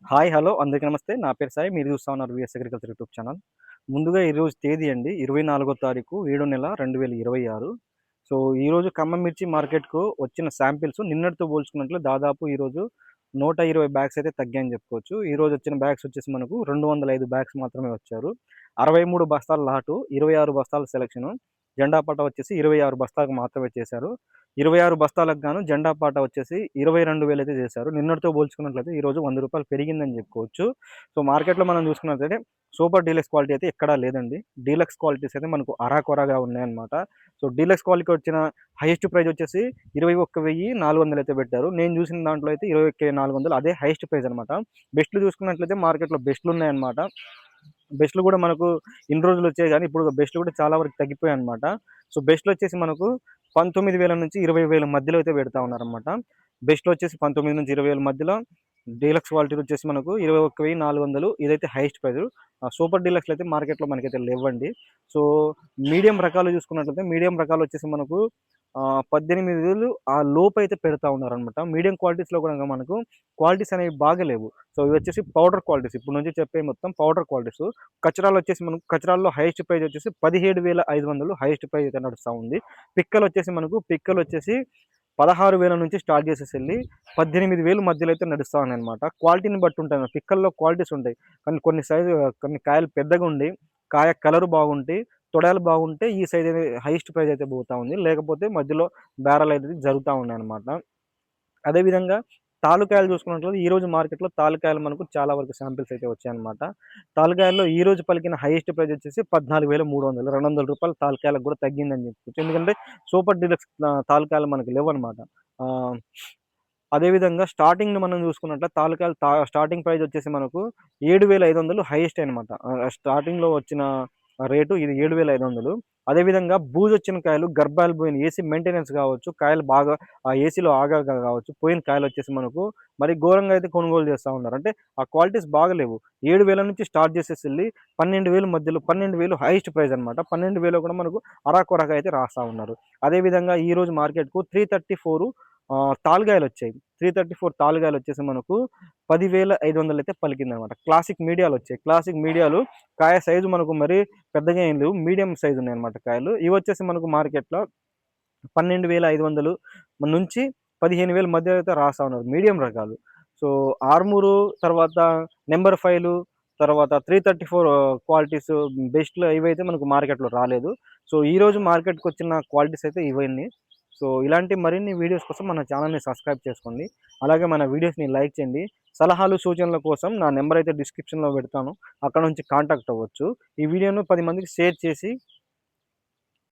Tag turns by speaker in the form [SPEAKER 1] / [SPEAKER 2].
[SPEAKER 1] Hi! Hello! అందరికీ నమస్తే. నా పేరు సాయి. మీరు చూస్తా ఉన్నారు వీఎస్ అగ్రికల్చర్ యూట్యూబ్ ఛానల్. ముందుగా ఈరోజు తేదీ అండి 24 తారీఖు 7 నెల 2026. సో, ఈరోజు ఖమ్మం మిర్చి మార్కెట్‌కు వచ్చిన శాంపిల్స్ నిన్నటితో పోల్చుకున్నట్లు దాదాపు ఈరోజు 120 బ్యాగ్స్ అయితే తగ్గాయని చెప్పుకోవచ్చు. ఈరోజు వచ్చిన బ్యాగ్స్ వచ్చేసి మనకు 205 బ్యాగ్స్ మాత్రమే వచ్చారు. 63 బస్తాల లాటు, 26 బస్తాల సెలక్షను. జెండా పాట వచ్చేసి 26 బస్తాలకు మాత్రమే చేశారు. 26 బస్తాలకు గాను జెండా పాట వచ్చేసి 22,000 అయితే చేశారు. నిన్నటితో పోల్చుకున్నట్లయితే ఈరోజు రూ. 100 పెరిగిందని చెప్పుకోవచ్చు. సో, మార్కెట్‌లో మనం చూసుకున్నట్లయితే సూపర్ డీలక్స్ క్వాలిటీ అయితే ఎక్కడా లేదండి. డీలక్స్ క్వాలిటీస్ అయితే మనకు అరాకొరాగా ఉన్నాయన్నమాట. సో, డీలక్స్ క్వాలిటీకి వచ్చిన హైయెస్ట్ ప్రైస్ వచ్చేసి 21,400 అయితే పెట్టారు. నేను చూసిన దాంట్లో అయితే 21,400 అదే హైయెస్ట్ ప్రైస్ అనమాట. బెస్ట్‌లు చూసుకున్నట్లయితే మార్కెట్‌లో బెస్ట్‌లు ఉన్నాయన్నమాట. బెస్ట్‌లు కూడా మనకు ఇన్ని రోజులు వచ్చాయి గానీ, ఇప్పుడు బెస్ట్‌లు కూడా చాలా వరకు తగ్గిపోయాయన్నమాట. సో, బెస్ట్‌లు వచ్చేసి మనకు 19,000 నుంచి 20,000 మధ్యలో అయితే పెడతా ఉన్నారన్నమాట. బెస్ట్‌లో వచ్చేసి 19,000-20,000 మధ్యలో, డీలక్స్ క్వాలిటీలో వచ్చేసి మనకు 21,400 ఇదైతే హైయెస్ట్ ప్రైస్. సూపర్ డీలక్స్‌లో అయితే మార్కెట్‌లో మనకైతే లేవ్వండి. సో, మీడియం రకాలు చూసుకున్నట్లయితే మీడియం రకాలు వచ్చేసి మనకు 18,000 ఆ లోపైతే పెడతా ఉన్నారనమాట. మీడియం క్వాలిటీస్‌లో కూడా మనకు క్వాలిటీస్ అనేవి బాగాలేవు. సో, ఇవొచ్చేసి పౌడర్ క్వాలిటీస్. ఇప్పుడు నుంచి చెప్పే మొత్తం పౌడర్ క్వాలిటీస్. కచరాలు వచ్చేసి మనకు కచరాల్లో హైయెస్ట్ ప్రైస్ వచ్చేసి 17,500 హైయెస్ట్ ప్రైస్ అయితే నడుస్తా ఉంది. పిక్కలొచ్చేసి 16,000 నుంచి స్టార్ట్ చేసేసెళ్ళి 18,000 మధ్యలో అయితే నడుస్తా ఉన్నాయన్నమాట. క్వాలిటీని బట్టి ఉంటాయి. పిక్కల్లో క్వాలిటీస్ ఉంటాయి. కానీ కొన్ని కాయలు పెద్దగుండి, కాయ కలర్ బాగుండి, తొడాలు బాగుంటే ఈ సైజ్ అనేది హైయెస్ట్ ప్రైస్ అయితే పోతా ఉంది. లేకపోతే మధ్యలో బేరాలు అయితే జరుగుతా ఉన్నాయన్నమాట. అదేవిధంగా తాలుకాయలు చూసుకున్నట్లయితే ఈరోజు మార్కెట్‌లో తాలుకాయలు మనకు చాలా వరకు శాంపిల్స్ అయితే వచ్చాయన్నమాట. తాలుకాయల్లో ఈరోజు పలికిన హైయెస్ట్ ప్రైస్ వచ్చేసి 14,300 రూ. 200 తాలుకాయలకు కూడా తగ్గిందని చెప్పుకోవచ్చు. ఎందుకంటే సూపర్ డీలక్స్ తాలుకాయలు మనకు లేవన్నమాట. ఆహ్, అదేవిధంగా స్టార్టింగ్‌లో మనం చూసుకున్నట్లయితే స్టార్టింగ్ ప్రైస్ వచ్చేసి మనకు 7,500 హైయెస్ట్ అనమాట. స్టార్టింగ్‌లో వచ్చిన రేటు ఇది 7,500. అదేవిధంగా బూజొచ్చిన కాయలు, గర్భాలు పోయిన ఏసీ మెయింటెనెన్స్ కావచ్చు, కాయలు బాగా ఆ ఏసీలో ఆగాక కావచ్చు, పోయిన కాయలొచ్చేసి మనకు మరి ఘోరంగా అయితే కొనుగోలు చేస్తా ఉన్నారు. అంటే ఆ క్వాలిటీస్ బాగాలేవు. 7,000 నుంచి స్టార్ట్ చేసేసెళ్ళి 12,000 మధ్యలో 12,000 హైయెస్ట్ ప్రైస్ అనమాట. 12,000 కూడా మనకు అరాకొరగా అయితే రాస్తా ఉన్నారు. అదేవిధంగా ఈరోజు మార్కెట్‌కు 334 తాలుగాయలొచ్చాయి. 334 తాలుగాయలొచ్చేసి మనకు 10,500 అయితే పలికిందనమాట. క్లాసిక్ మీడియాలొచ్చాయి. క్లాసిక్ మీడియాలు కాయ సైజు మనకు మరీ పెద్దగా ఏం లేవు. మీడియం సైజ్ ఉన్నాయన్నమాట కాయలు. ఇవొచ్చేసి మనకు మార్కెట్‌లో 12,500 నుంచి 15,000 మధ్య అయితే రాస్తా ఉన్నారు. మీడియం రకాలు. సో, ఆర్మూరు తర్వాత నంబర్ 5లు తర్వాత 334 క్వాలిటీస్ బెస్ట్‌లు ఇవైతే మనకు మార్కెట్‌లో రాలేదు. సో, ఈరోజు మార్కెట్‌కొచ్చిన క్వాలిటీస్ అయితే ఇవన్నీ. సో, ఇలాంటి మరిన్ని వీడియోస్ కోసం మన ఛానెల్‌ని సబ్స్క్రైబ్ చేసుకోండి. అలాగే మన వీడియోస్‌ని లైక్ చేయండి. సలహాలు, సూచనల కోసం నా నంబర్ అయితే డిస్క్రిప్షన్‌లో పెడతాను. అక్కడ నుంచి కాంటాక్ట్ అవ్వచ్చు. ఈ వీడియోను 10 మందికి షేర్ చేసి